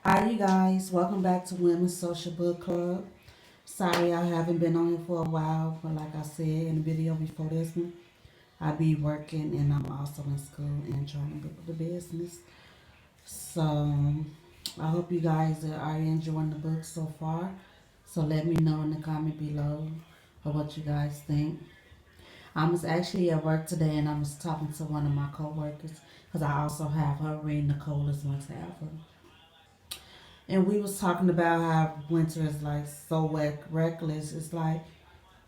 Hi, you guys. Welcome back to Women's Social Book Club. Sorry I haven't been on here for a while, but like I said in the video before this one, I be working and I'm also in school and trying to build the business. So I hope you guys are enjoying the book so far. So let me know in the comment below of what you guys think. I was actually at work today and I was talking to one of my coworkers because I also have her reading The Coldest Winter Ever. And we was talking about how winter is like so reckless. It's like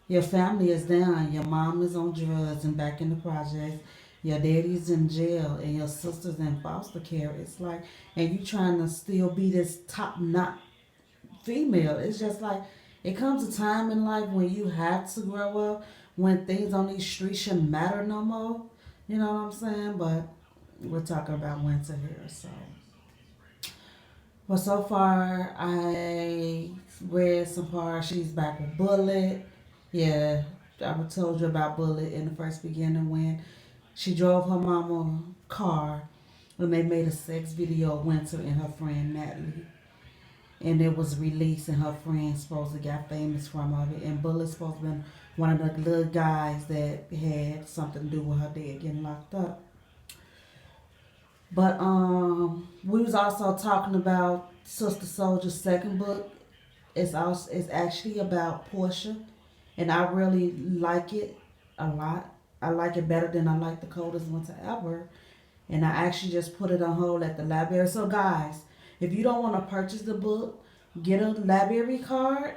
your family is down, your mom is on drugs and back in the projects, your daddy's in jail, and your sister's in foster care. It's like, and you trying to still be this top notch female. It's just like it comes a time in life when you have to grow up, when things on these streets shouldn't matter no more. You know what I'm saying? But we're talking about winter here, so. Well, so far I read some parts. She's back with Bullet. Yeah, I told you about Bullet in the first beginning when she drove her mama car when they made a sex video of Winter and her friend Natalie. And it was released and her friend supposed to got famous from it. And Bullet's supposed to be one of the little guys that had something to do with her dad getting locked up. But we was also talking about Sister Soldier's second book. It's actually about Portia, and I really like it a lot. I like it better than I like The Coldest Winter Ever, and I actually just put it on hold at the library. So guys, if you don't want to purchase the book, get a library card,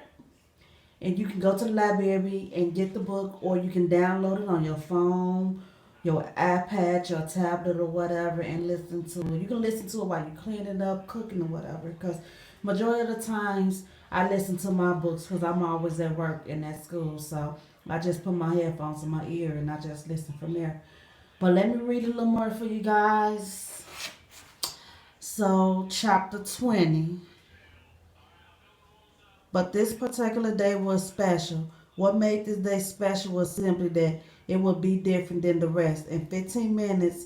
and you can go to the library and get the book, or you can download it on your phone, your iPad, your tablet, or whatever, and listen to it. You can listen to it while you're cleaning up, cooking, or whatever. Because majority of the times I listen to my books because I'm always at work and at school, so I just put my headphones in my ear and I just listen from there. But let me read a little more for you guys. So, chapter 20. But this particular day was special. What made this day special was simply that it would be different than the rest. In 15 minutes,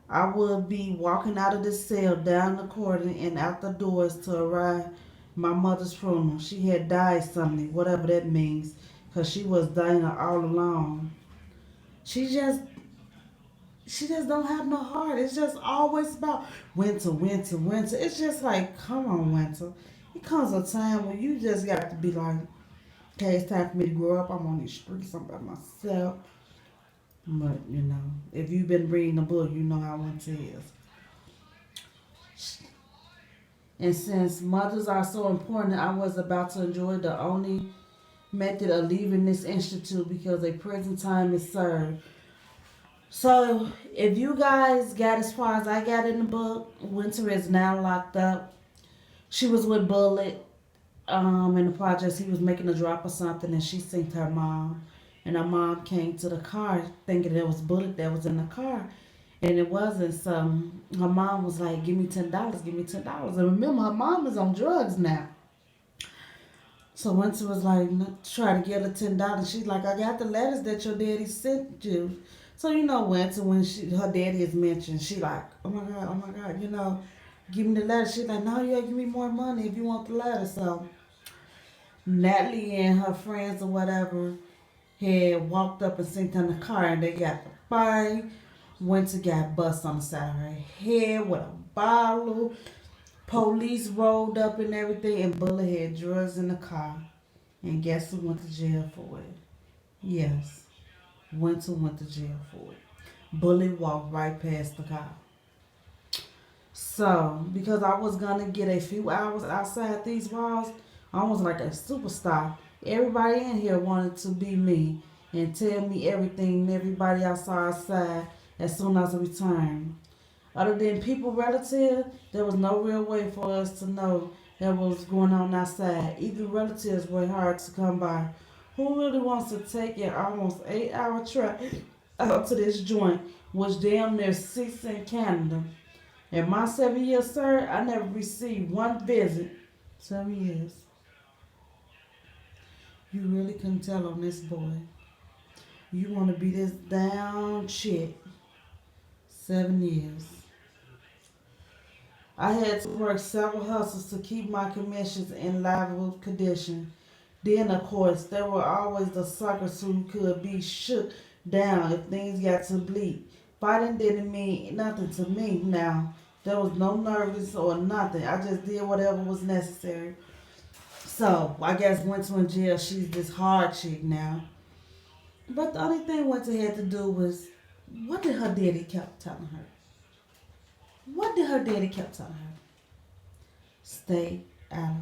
I would be walking out of the cell, down the corridor, and out the doors to arrive my mother's funeral. She had died suddenly, whatever that means, because she was dying all alone. She just she just don't have no heart. It's just always about winter, winter, winter. It's just like, come on, winter. It comes a time when you just got to be like, okay, it's time for me to grow up. I'm on these streets. I'm by myself. But, if you've been reading the book, you know how winter is. And since mothers are so important, I was about to enjoy the only method of leaving this institute because a prison time is served. So, if you guys got as far as I got in the book, Winter is now locked up. She was with Bullet in the projects. He was making a drop or something, and she synced her mom. And her mom came to the car thinking it was Bullet that was in the car. And it wasn't. So her mom was like, "Give me $10, give me $10." And remember, her mom is on drugs now. So Winter was like, try to get her $10. She's like, "I got the letters that your daddy sent you." So Winter, when her daddy is mentioned, she like, oh my god, give me the letter. She's like, "No, you gotta give me more money if you want the letter." So Natalie and her friends or whatever had walked up and sent her in the car, and they got the fight. Winter got bust on the side of her head with a bottle. Police rolled up and everything, and Bullet had drugs in the car. And guess who went to jail for it? Yes, Winter went to jail for it. Bullet walked right past the car. So, because I was gonna get a few hours outside these walls, I was like a superstar. Everybody in here wanted to be me and tell me everything, everybody I saw outside as soon as I returned. Other than people relative, there was no real way for us to know that what was going on outside. Even relatives were hard to come by. Who really wants to take an almost 8 hour trip out to this joint, which damn near six in Canada? In my 7 years, sir, I never received one visit. 7 years. You really couldn't tell on this boy. You want to be this down chick. 7 years. I had to work several hustles to keep my commissions in livable condition. Then, of course, there were always the suckers who could be shook down if things got too bleak. Fighting didn't mean nothing to me now. There was no nervous or nothing. I just did whatever was necessary. So, I guess once in jail, she's this hard chick now. But the only thing Winter had to do was, what did her daddy kept telling her? What did her daddy kept telling her? Stay out of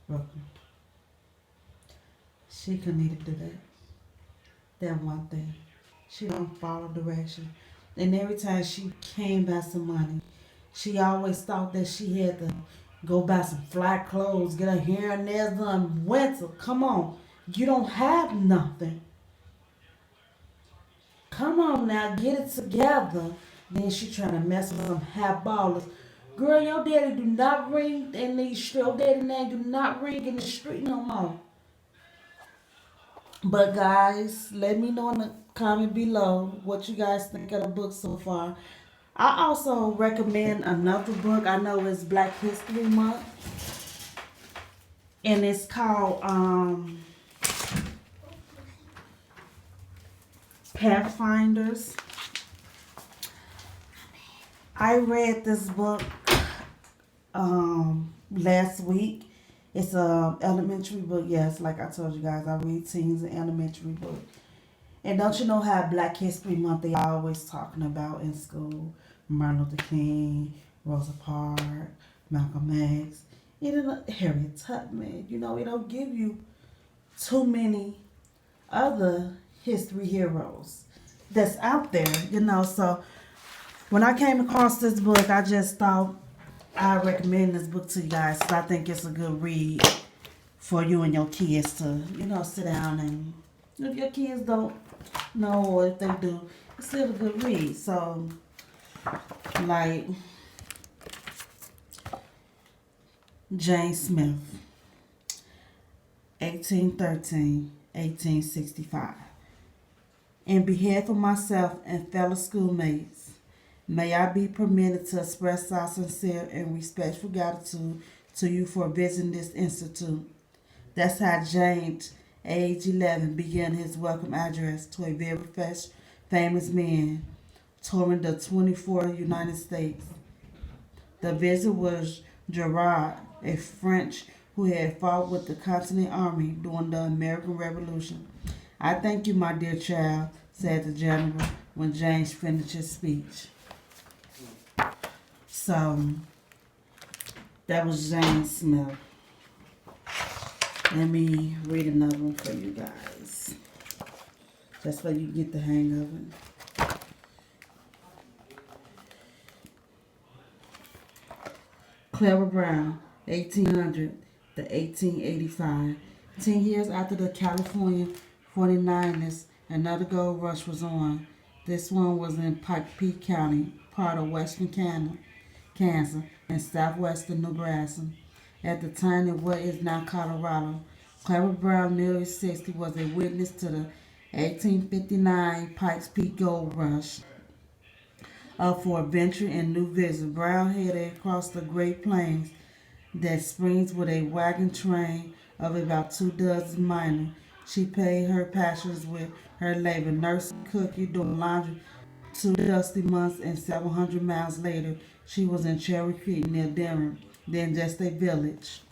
Brooklyn. She couldn't even do that. That one thing. She don't follow direction. And every time she came by some money, she always thought that she had to go buy some fly clothes, get her hair and nails done. Winter, come on. You don't have nothing. Come on now, get it together. Then she trying to mess with some half ballers. Girl, your daddy do not ring in these streets. Your daddy name do not ring in the street no more. But guys, let me know in the comment below what you guys think of the book so far. I also recommend another book. I know it's Black History Month, and it's called Pathfinders. I read this book last week. It's a elementary book. Yes, like I told you guys, I read teens and elementary book. And don't you know how Black History Month they always talking about in school? Martin Luther King, Rosa Parks, Malcolm X, even Harriet Tubman. You know, it don't give you too many other history heroes that's out there, you know. So when I came across this book, I just thought I recommend this book to you guys because I think it's a good read for you and your kids to, you know, sit down and if your kids don't know or if they do, it's still a good read. So, like Jane Smith, 1813-1865. In behalf of myself and fellow schoolmates, may I be permitted to express our sincere and respectful gratitude to you for visiting this institute. That's how James, age 11, began his welcome address to a very famous man touring the 24 United States. The visit was Gerard, a French who had fought with the Continental Army during the American Revolution. I thank you, my dear child, said the general when James finished his speech. So, that was James Smith. Let me read another one for you guys. Just so you get the hang of it. Clara Brown, 1800 to 1885. 10 years after the California 49ers, another gold rush was on. This one was in Pike Peak County, part of western Kansas, and southwestern Nebraska. At the time of what is now Colorado, Clara Brown, nearly 60, was a witness to the 1859 Pikes Peak Gold Rush. Up for adventure and new visit, Brown headed across the Great Plains that springs with a wagon train of about 24 miners. She paid her passions with her labor, nursing, cooking, doing laundry, 2 dusty months, and 700 miles later, she was in Cherry Creek near Denver, then just a village.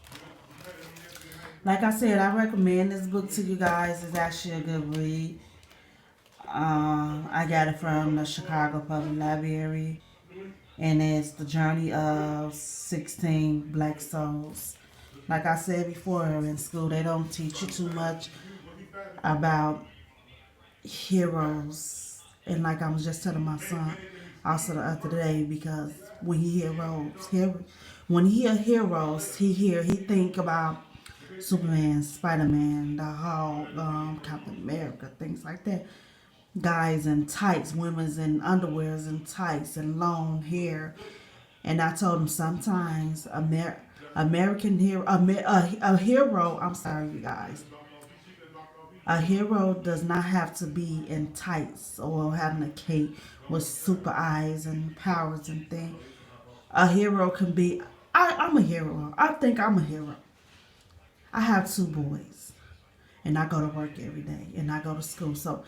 Like I said, I recommend this book to you guys. It's actually a good read. I got it from the Chicago Public Library, and it's the journey of 16 black souls. Like I said before, in school they don't teach you too much about heroes. And like I was just telling my son also the other day, because when he when he hear heroes, he think about Superman, Spider-Man, the Hulk, Captain America, things like that. Guys in tights, women's in underwears and tights and long hair. And I told him sometimes American hero, a hero. I'm sorry, you guys. A hero does not have to be in tights or having a cape with super eyes and powers and things. A hero can be I'm a hero. I think I'm a hero. I have 2 boys, and I go to work every day, and I go to school. So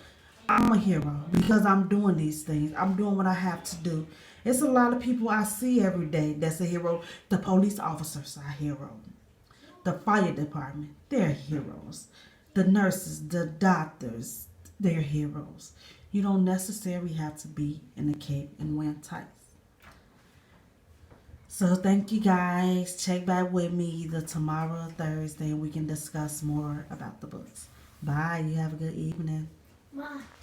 I'm a hero because I'm doing these things. I'm doing what I have to do. It's a lot of people I see every day that's a hero. The police officers are heroes. The fire department, they're heroes. The nurses, the doctors, they're heroes. You don't necessarily have to be in a cape and wearing tights. So thank you guys. Check back with me either tomorrow or Thursday and we can discuss more about the books. Bye. You have a good evening. Bye.